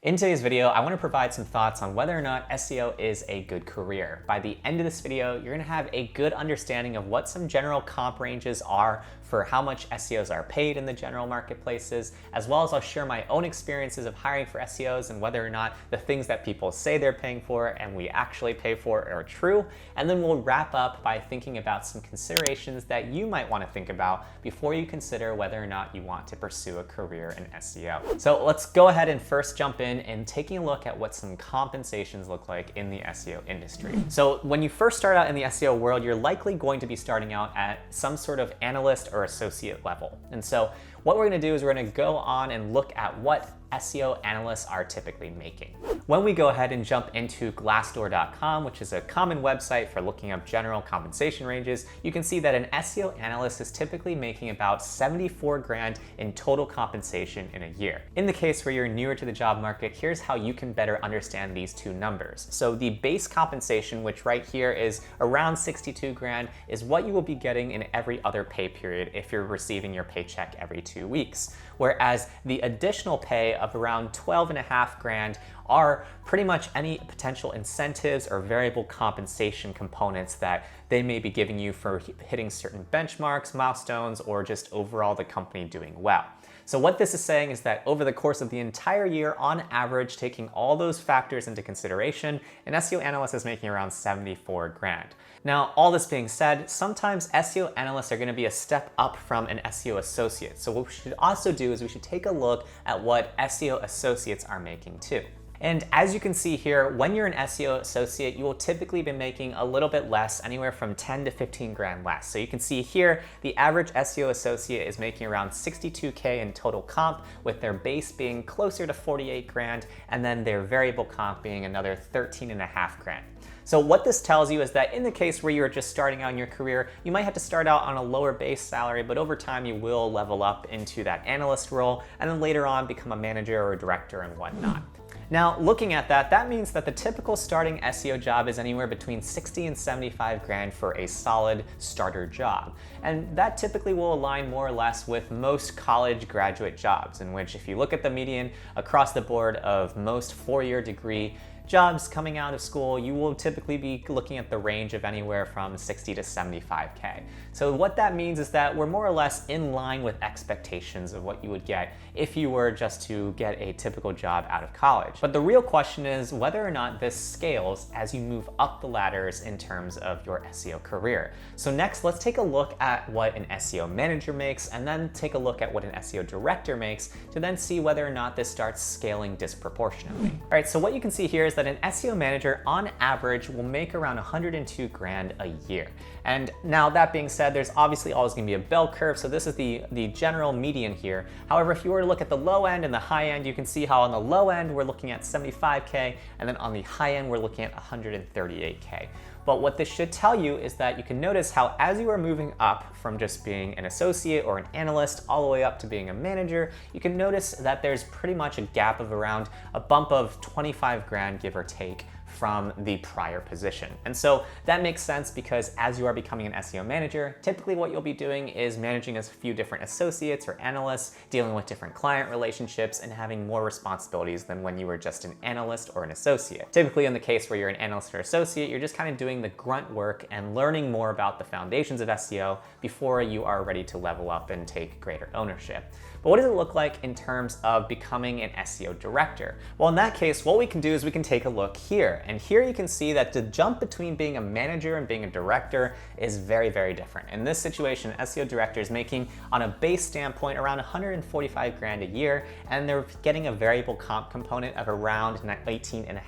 In today's video, I want to provide some thoughts on whether or not SEO is a good career. By the end of this video, you're going to have a good understanding of what some general comp ranges are for how much SEOs are paid in the general marketplaces, as well as I'll share my own experiences of hiring for SEOs and whether or not the things that people say they're paying for and we actually pay for are true. And then we'll wrap up by thinking about some considerations that you might want to think about before you consider whether or not you want to pursue a career in SEO. So let's go ahead and first jump in and taking a look at what some compensations look like in the SEO industry. So when you first start out in the SEO world, you're likely going to be starting out at some sort of analyst or associate level. And so what we're going to do is we're going to go on and look at what SEO analysts are typically making. When we go ahead and jump into glassdoor.com, which is a common website for looking up general compensation ranges, you can see that an SEO analyst is typically making about 74 grand in total compensation in a year. In the case where you're newer to the job market, here's how you can better understand these two numbers. So the base compensation, which right here is around 62 grand, is what you will be getting in every other pay period if you're receiving your paycheck every 2 weeks. Whereas the additional pay of around 12.5 grand are pretty much any potential incentives or variable compensation components that they may be giving you for hitting certain benchmarks, milestones, or just overall the company doing well. So what this is saying is that over the course of the entire year, on average, taking all those factors into consideration, an SEO analyst is making around 74 grand. Now, all this being said, sometimes SEO analysts are going to be a step up from an SEO associate. So what we should also do is we should take a look at what SEO associates are making too. And as you can see here, when you're an SEO associate, you will typically be making a little bit less, anywhere from 10 to 15 grand less. So you can see here, the average SEO associate is making around 62K in total comp, with their base being closer to 48 grand, and then their variable comp being another 13.5 grand. So what this tells you is that in the case where you're just starting out in your career, you might have to start out on a lower base salary, but over time you will level up into that analyst role, and then later on become a manager or a director and whatnot. Now, looking at that, that means that the typical starting SEO job is anywhere between 60 and 75 grand for a solid starter job. And that typically will align more or less with most college graduate jobs, in which if you look at the median across the board of most four-year degree jobs coming out of school, you will typically be looking at the range of anywhere from 60 to 75K. So what that means is that we're more or less in line with expectations of what you would get if you were just to get a typical job out of college. But the real question is whether or not this scales as you move up the ladders in terms of your SEO career. So next, let's take a look at what an SEO manager makes, and then take a look at what an SEO director makes to then see whether or not this starts scaling disproportionately. All right, so what you can see here is that an SEO manager on average will make around 102 grand a year. And now that being said, there's obviously always going to be a bell curve, so this is the general median here. However, if you were to look at the low end and the high end, you can see how on the low end we're looking at 75K, and then on the high end we're looking at 138K. But what this should tell you is that you can notice how as you are moving up from just being an associate or an analyst all the way up to being a manager, you can notice that there's pretty much a gap of around a bump of 25 grand, give or take, from the prior position. And so that makes sense because as you are becoming an SEO manager, typically what you'll be doing is managing a few different associates or analysts, dealing with different client relationships, and having more responsibilities than when you were just an analyst or an associate. Typically in the case where you're an analyst or associate, you're just kind of doing the grunt work and learning more about the foundations of SEO before you are ready to level up and take greater ownership. But what does it look like in terms of becoming an SEO director? Well, in that case, what we can do is we can take a look here. And here you can see that the jump between being a manager and being a director is very, very different. In this situation, SEO director is making, on a base standpoint, around 145 grand a year, and they're getting a variable comp component of around 18.5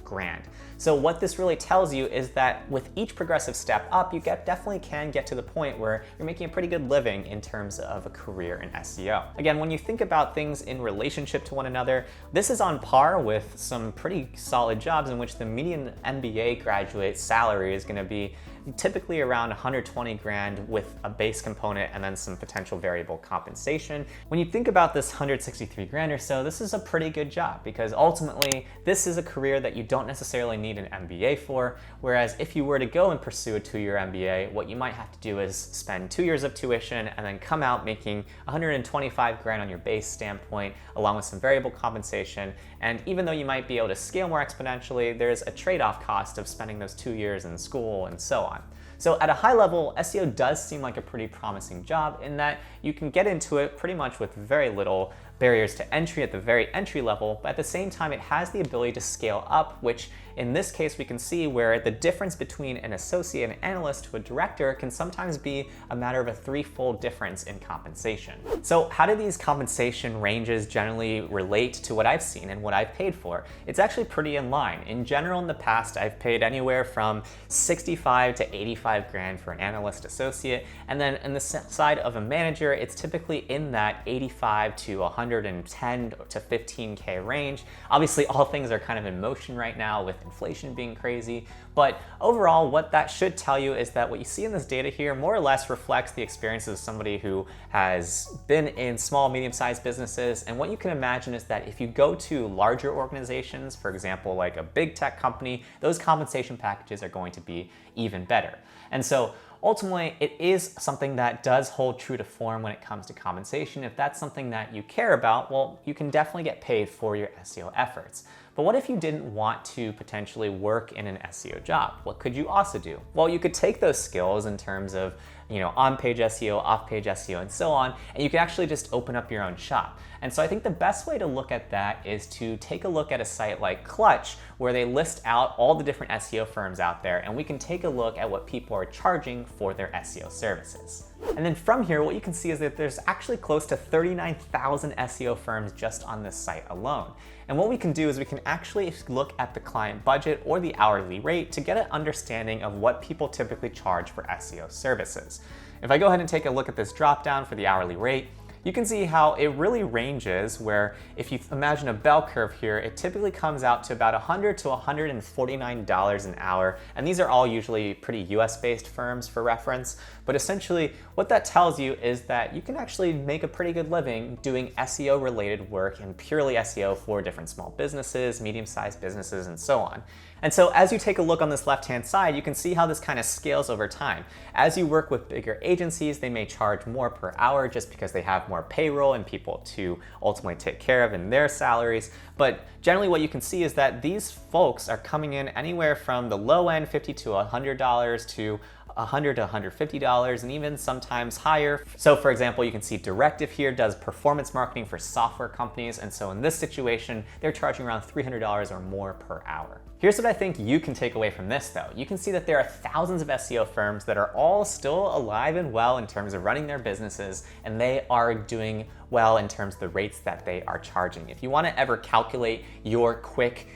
grand. So what this really tells you is that with each progressive step up, you definitely can get to the point where you're making a pretty good living in terms of a career in SEO. Again, when you think about things in relationship to one another, this is on par with some pretty solid jobs in which the median MBA graduate salary is going to be typically around 120 grand with a base component and then some potential variable compensation. When you think about this 163 grand or so, this is a pretty good job because ultimately this is a career that you don't necessarily need an MBA for. Whereas if you were to go and pursue a 2-year MBA, what you might have to do is spend 2 years of tuition and then come out making 125 grand on your base standpoint, along with some variable compensation. And even though you might be able to scale more exponentially, there's a trade-off cost of spending those 2 years in school and so on. So at a high level, SEO does seem like a pretty promising job in that you can get into it pretty much with very little barriers to entry at the very entry level, but at the same time it has the ability to scale up, which in this case we can see where the difference between an associate and analyst to a director can sometimes be a matter of a 3-fold difference in compensation. So how do these compensation ranges generally relate to what I've seen and what I've paid for? It's actually pretty in line. In general, in the past, I've paid anywhere from 65 to 85 grand for an analyst associate, and then on the side of a manager, it's typically in that 85 to 110 to 15K range. Obviously, all things are kind of in motion right now with inflation being crazy, but overall, what that should tell you is that what you see in this data here more or less reflects the experiences of somebody who has been in small, medium-sized businesses. And what you can imagine is that if you go to larger organizations, for example, like a big tech company, those compensation packages are going to be even better. And so ultimately, it is something that does hold true to form when it comes to compensation. If that's something that you care about, well, you can definitely get paid for your SEO efforts. But what if you didn't want to potentially work in an SEO job? What could you also do? Well, you could take those skills in terms of, on-page SEO, off-page SEO, and so on, and you can actually just open up your own shop. And so I think the best way to look at that is to take a look at a site like Clutch, where they list out all the different SEO firms out there, and we can take a look at what people are charging for their SEO services. And then from here, what you can see is that there's actually close to 39,000 SEO firms just on this site alone. And what we can do is we can actually look at the client budget or the hourly rate to get an understanding of what people typically charge for SEO services. If I go ahead and take a look at this dropdown for the hourly rate, you can see how it really ranges, where if you imagine a bell curve here, it typically comes out to about $100 to $149 an hour. And these are all usually pretty US-based firms for reference. But essentially what that tells you is that you can actually make a pretty good living doing SEO-related work and purely SEO for different small businesses, medium-sized businesses, and so on. And so as you take a look on this left-hand side, you can see how this kind of scales over time. As you work with bigger agencies, they may charge more per hour just because they have more payroll and people to ultimately take care of in their salaries. But generally what you can see is that these folks are coming in anywhere from the low end, $50 to $100 to $100 to $150, and even sometimes higher. So for example, you can see Directive here does performance marketing for software companies. And so in this situation, they're charging around $300 or more per hour. Here's what I think you can take away from this though. You can see that there are thousands of SEO firms that are all still alive and well in terms of running their businesses, and they are doing well in terms of the rates that they are charging. If you want to ever calculate your quick,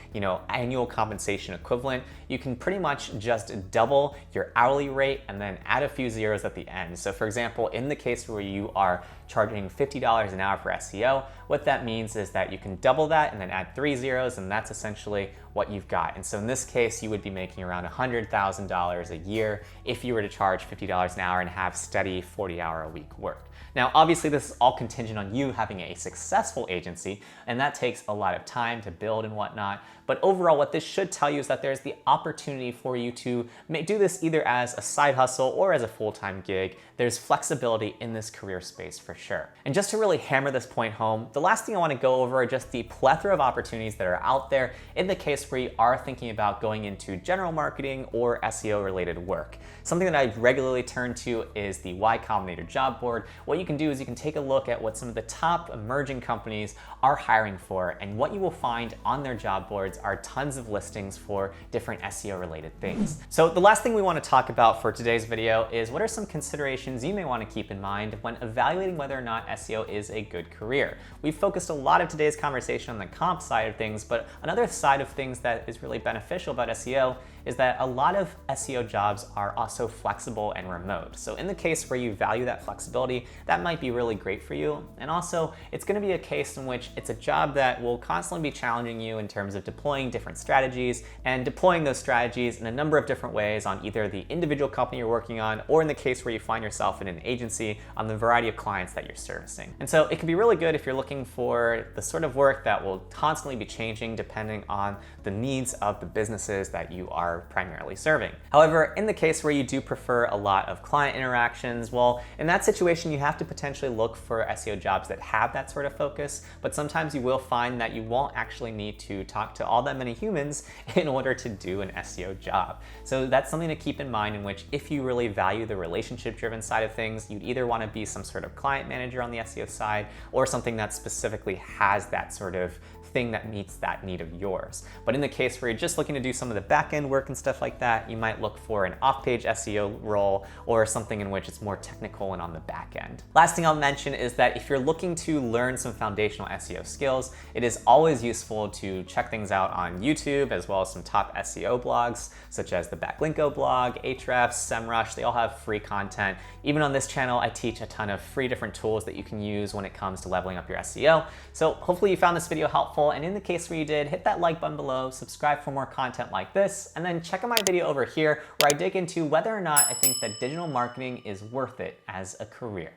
annual compensation equivalent, you can pretty much just double your hourly rate and then add a few zeros at the end. So for example, in the case where you are charging $50 an hour for SEO, what that means is that you can double that and then add 3 zeros, and that's essentially what you've got. And so in this case, you would be making around $100,000 a year if you were to charge $50 an hour and have steady 40-hour-a-week work. Now, obviously, this is all contingent on you having a successful agency, and that takes a lot of time to build and whatnot. But overall, what this should tell you is that there's the opportunity for you to do this either as a side hustle or as a full-time gig. There's flexibility in this career space for sure. And just to really hammer this point home, the last thing I want to go over are just the plethora of opportunities that are out there in the case where you are thinking about going into general marketing or SEO-related work. Something that I regularly turn to is the Y Combinator job board. What you can do is you can take a look at what some of the top emerging companies are hiring for, and what you will find on their job boards are tons of listings for different SEO related things. So the last thing we want to talk about for today's video is what are some considerations you may want to keep in mind when evaluating whether or not SEO is a good career. We've focused a lot of today's conversation on the comp side of things, but another side of things that is really beneficial about SEO is that a lot of SEO jobs are also flexible and remote. So in the case where you value that flexibility, that might be really great for you. And also, it's going to be a case in which it's a job that will constantly be challenging you in terms of deploying different strategies and deploying those strategies in a number of different ways on either the individual company you're working on, or in the case where you find yourself in an agency, on the variety of clients that you're servicing. And so it can be really good if you're looking for the sort of work that will constantly be changing depending on the needs of the businesses that you are primarily serving. However, in the case where you do prefer a lot of client interactions, well, in that situation, you have to potentially look for SEO jobs that have that sort of focus, but sometimes you will find that you won't actually need to talk to all that many humans in order to do an SEO job. So that's something to keep in mind, in which if you really value the relationship-driven side of things, you'd either want to be some sort of client manager on the SEO side, or something that specifically has that sort of thing that meets that need of yours. But in the case where you're just looking to do some of the back-end work and stuff like that, you might look for an off-page SEO role, or something in which it's more technical and on the back end. Last thing I'll mention is that if you're looking to learn some foundational SEO skills, it is always useful to check things out on YouTube, as well as some top SEO blogs, such as the Backlinko blog, Ahrefs, SEMrush. They all have free content. Even on this channel, I teach a ton of free different tools that you can use when it comes to leveling up your SEO. So hopefully you found this video helpful, and in the case where you did, hit that like button below, subscribe for more content like this, and then check out my video over here where I dig into whether or not I think that digital marketing is worth it as a career.